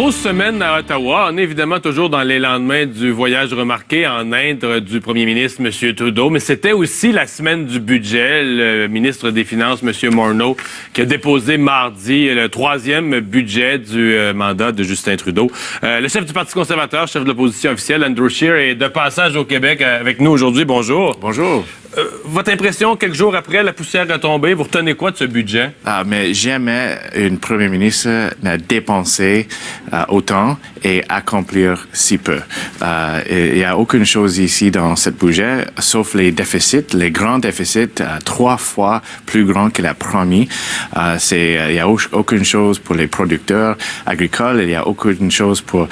Grosse semaine à Ottawa. On est évidemment toujours dans les lendemains du voyage remarqué en Inde du premier ministre, M. Trudeau, mais c'était aussi la semaine du budget. Le ministre des Finances, M. Morneau, qui a déposé mardi le troisième budget du mandat de Justin Trudeau. Le chef du Parti conservateur, chef de l'opposition officielle, Andrew Scheer, est de passage au Québec avec nous aujourd'hui. Bonjour. Bonjour. Votre impression, quelques jours après, la poussière a tombé, vous retenez quoi de ce budget? Mais jamais un premier ministre n'a dépensé autant et accomplir si peu. Il n'y a aucune chose ici dans ce budget, sauf les déficits, les grands déficits, 3 fois plus grands qu'il a promis. Il n'y a aucune chose pour les producteurs agricoles, il n'y a aucune chose pour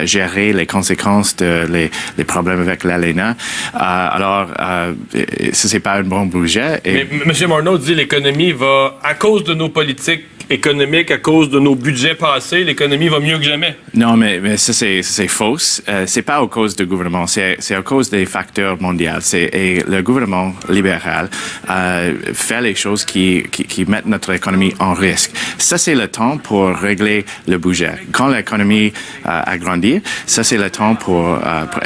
gérer les conséquences les problèmes avec l'ALENA. Ça, c'est pas un bon budget. Mais M. Morneau dit que l'économie va, à cause de nos politiques économiques, à cause de nos budgets passés, l'économie va mieux que jamais. Non, mais ça, c'est fausse. C'est pas à cause du gouvernement, c'est à cause des facteurs mondiaux. Et le gouvernement libéral fait les choses qui mettent notre économie en risque. Ça, c'est le temps pour régler le budget. Quand l'économie a grandi, ça, c'est le temps pour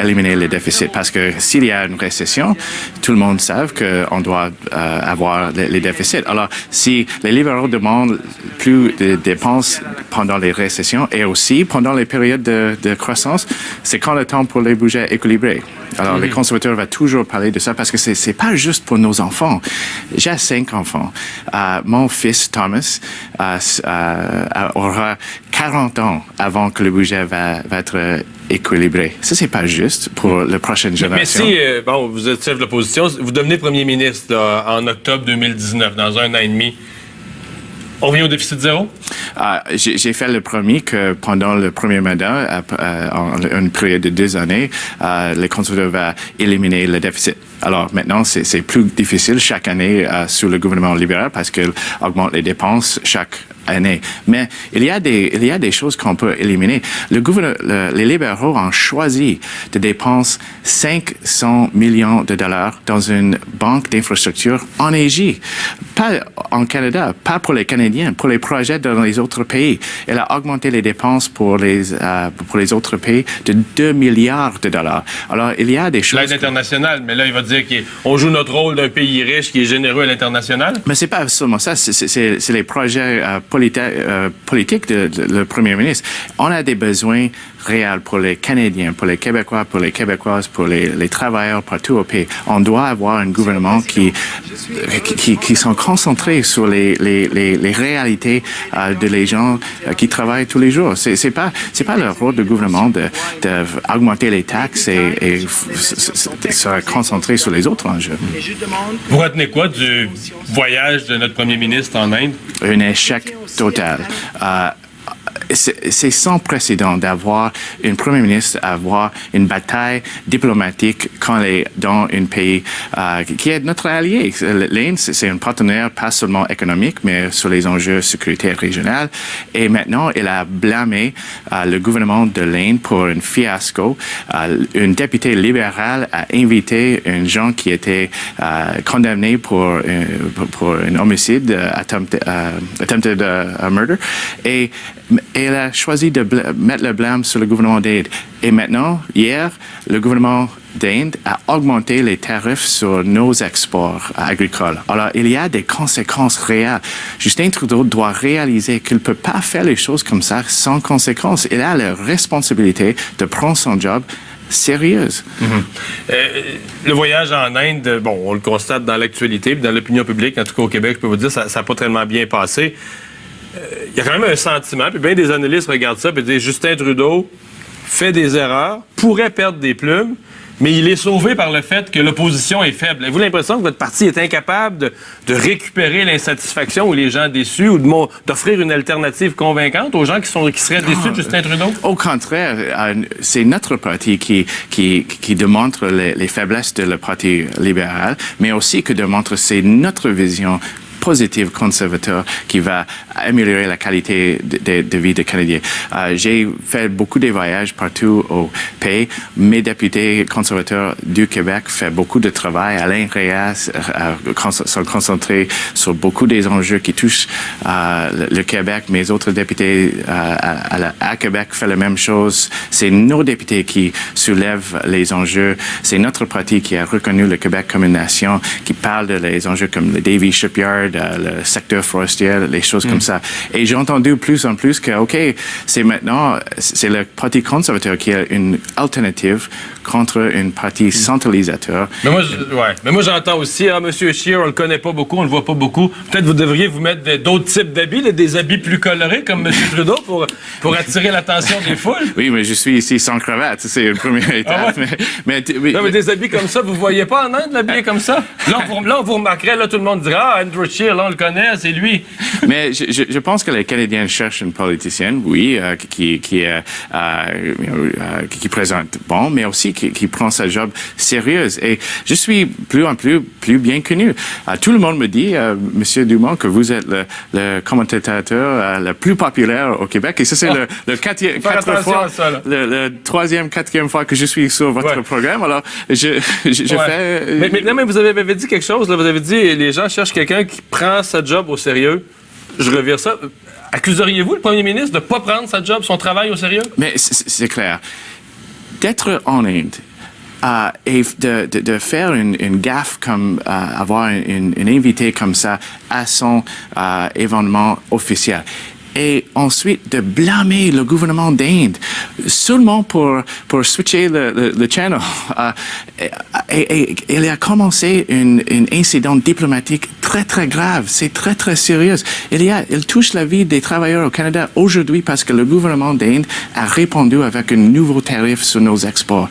éliminer les déficits. Parce que s'il y a une récession, tout le monde sait qu'on doit avoir les déficits. Alors, si les libéraux demandent plus de dépenses pendant les récessions et aussi pendant les périodes de croissance, c'est quand le temps pour les budgets équilibrés. Alors, les conservateurs vont toujours parler de ça parce que c'est pas juste pour nos enfants. J'ai 5 enfants. Mon fils, Thomas, aura 40 ans avant que le budget va être équilibré. Ça, c'est pas juste pour la prochaine génération. Mais si, vous êtes chef de l'opposition, vous devenez premier ministre en octobre 2019, dans un an et demi. On revient au déficit zéro? J'ai fait le premier que pendant le premier mandat, en une période de 2 années, les conservateurs vont éliminer le déficit. Alors maintenant, c'est plus difficile chaque année sous le gouvernement libéral parce qu'il augmente les dépenses chaque année. Mais il y a des choses qu'on peut éliminer. Les libéraux ont choisi de dépenser 500 millions de dollars dans une banque d'infrastructure en Égypte. Pas en Canada, pas pour les Canadiens, pour les projets dans les autres pays. Elle a augmenté les dépenses pour les autres pays de 2 milliards de dollars. Alors, il y a des choses... L'aide internationale, mais là, il va dire qu'on joue notre rôle d'un pays riche qui est généreux à l'international. Mais c'est pas seulement ça, c'est les projets politiques de le premier ministre. On a des besoins réels pour les Canadiens, pour les Québécois, pour les Québécoises, pour les travailleurs partout au pays. On doit avoir un gouvernement qui sont concentrés sur les réalités de les gens qui travaillent tous les jours. C'est pas le rôle du gouvernement d'augmenter les taxes et se concentrer sur les autres enjeux. Vous retenez quoi du voyage de notre premier ministre en Inde? Un échec total. C'est sans précédent d'avoir un premier ministre avoir une bataille diplomatique quand il est dans un pays qui est notre allié. L'Inde, c'est un partenaire pas seulement économique, mais sur les enjeux sécuritaires régionaux. Et maintenant, il a blâmé le gouvernement de l'Inde pour un fiasco. Une députée libérale a invité un gens qui était condamné pour un homicide, attempted murder, et elle a choisi de mettre le blâme sur le gouvernement d'Inde. Et maintenant, hier, le gouvernement d'Inde a augmenté les tarifs sur nos exports agricoles. Alors, il y a des conséquences réelles. Justin Trudeau doit réaliser qu'il ne peut pas faire les choses comme ça sans conséquences. Il a la responsabilité de prendre son job sérieuse. Le voyage en Inde, on le constate dans l'actualité, dans l'opinion publique, en tout cas au Québec, je peux vous dire, ça n'a pas tellement bien passé. Il y a quand même un sentiment, puis bien des analystes regardent ça et disent Justin Trudeau fait des erreurs, pourrait perdre des plumes, mais il est sauvé par le fait que l'opposition est faible. Avez-vous l'impression que votre parti est incapable de récupérer l'insatisfaction ou les gens déçus ou d'offrir une alternative convaincante aux gens qui seraient déçus de Justin Trudeau? Au contraire, c'est notre parti qui démontre les faiblesses de le Parti libéral, mais aussi que démontre c'est notre vision positive conservateur qui va améliorer la qualité de vie des Canadiens. J'ai fait beaucoup de voyages partout au pays. Mes députés conservateurs du Québec font beaucoup de travail. Alain Reyes sont concentrés sur beaucoup des enjeux qui touchent le Québec. Mes autres députés à Québec font la même chose. C'est nos députés qui soulèvent les enjeux. C'est notre parti qui a reconnu le Québec comme une nation, qui parle des enjeux comme le Davie Shipyard, le secteur forestier, les choses comme ça. Et j'ai entendu plus en plus que, OK, c'est le Parti conservateur qui a une alternative contre une parti centralisateur. Mais moi, j'entends aussi, M. Scheer, on le connaît pas beaucoup, on le voit pas beaucoup. Peut-être vous devriez vous mettre d'autres types d'habits, des habits plus colorés comme M. Trudeau pour attirer l'attention des foules. Oui, mais je suis ici sans cravate. C'est une première étape. Mais des habits comme ça, vous voyez pas en Inde l'habiller comme ça? Là, on vous remarquerait, là, tout le monde dirait, Andrew Scheer, là, on le connaît, c'est lui. Mais je pense que les Canadiens cherchent une politicienne, oui, qui présente bon, mais aussi qui prend sa job sérieuse. Et je suis plus en plus bien connu. Tout le monde me dit, Monsieur Dumont, que vous êtes le commentateur le plus populaire au Québec. Et ça, c'est le troisième, quatrième fois que je suis sur votre programme. Alors, je fais... Mais vous avez dit quelque chose, là. Vous avez dit, les gens cherchent quelqu'un qui prend sa job au sérieux. Je revire ça. Accuseriez-vous le premier ministre de ne pas prendre sa job, son travail au sérieux? Mais c'est clair. D'être en Inde et de faire une gaffe comme avoir une invité comme ça à son événement officiel. Et ensuite de blâmer le gouvernement d'Inde seulement pour switcher le channel. Et il a commencé un incident diplomatique très, très grave. C'est très, très sérieux. Il touche la vie des travailleurs au Canada aujourd'hui parce que le gouvernement d'Inde a répondu avec un nouveau tarif sur nos exports.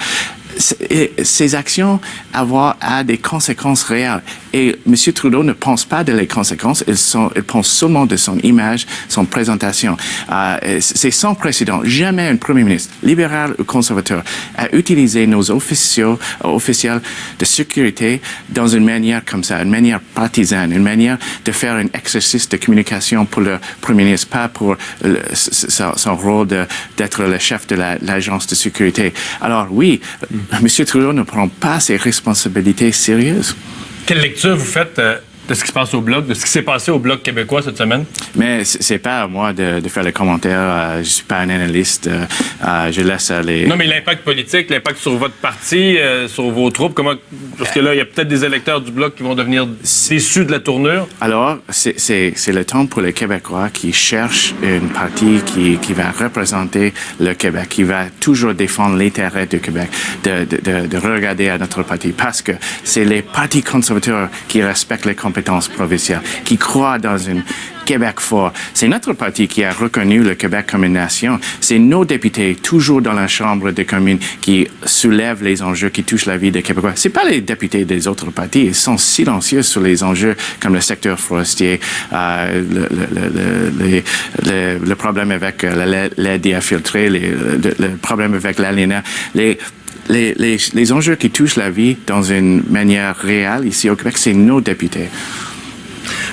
Ces actions a des conséquences réelles. Et M. Trudeau ne pense pas de les conséquences, il pense seulement de son image, son présentation. C'est sans précédent. Jamais un premier ministre, libéral ou conservateur, a utilisé nos officiels de sécurité dans une manière comme ça, une manière partisane, une manière de faire un exercice de communication pour le premier ministre, pas pour son rôle d'être le chef de l'agence de sécurité. Alors oui, M. Trudeau ne prend pas ses responsabilités sérieuses. Quelle lecture vous faites de ce qui se passe au Bloc, de ce qui s'est passé au Bloc québécois cette semaine? Mais c'est pas à moi de faire les commentaires. Je suis pas un analyste. Je laisse les... Non, mais l'impact politique, l'impact sur votre parti, sur vos troupes, parce que là, il y a peut-être des électeurs du Bloc qui vont devenir déçus de la tournure. Alors, c'est le temps pour les Québécois qui cherchent une partie qui va représenter le Québec, qui va toujours défendre l'intérêt du Québec, de regarder à notre parti, parce que c'est les partis conservateurs qui respectent les compétences provinciales, qui croient dans une Québec fort. C'est notre parti qui a reconnu le Québec comme une nation. C'est nos députés, toujours dans la Chambre des communes, qui soulèvent les enjeux qui touchent la vie des Québécois. C'est pas les députés des autres partis. Ils sont silencieux sur les enjeux comme le secteur forestier, le problème avec l'aide infiltrée, le problème avec l'alinéa. Les enjeux qui touchent la vie dans une manière réelle ici au Québec, c'est nos députés.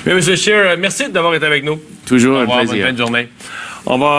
Mais M. Scheer, merci d'avoir été avec nous. Toujours un plaisir. Bonne fin de journée. On va...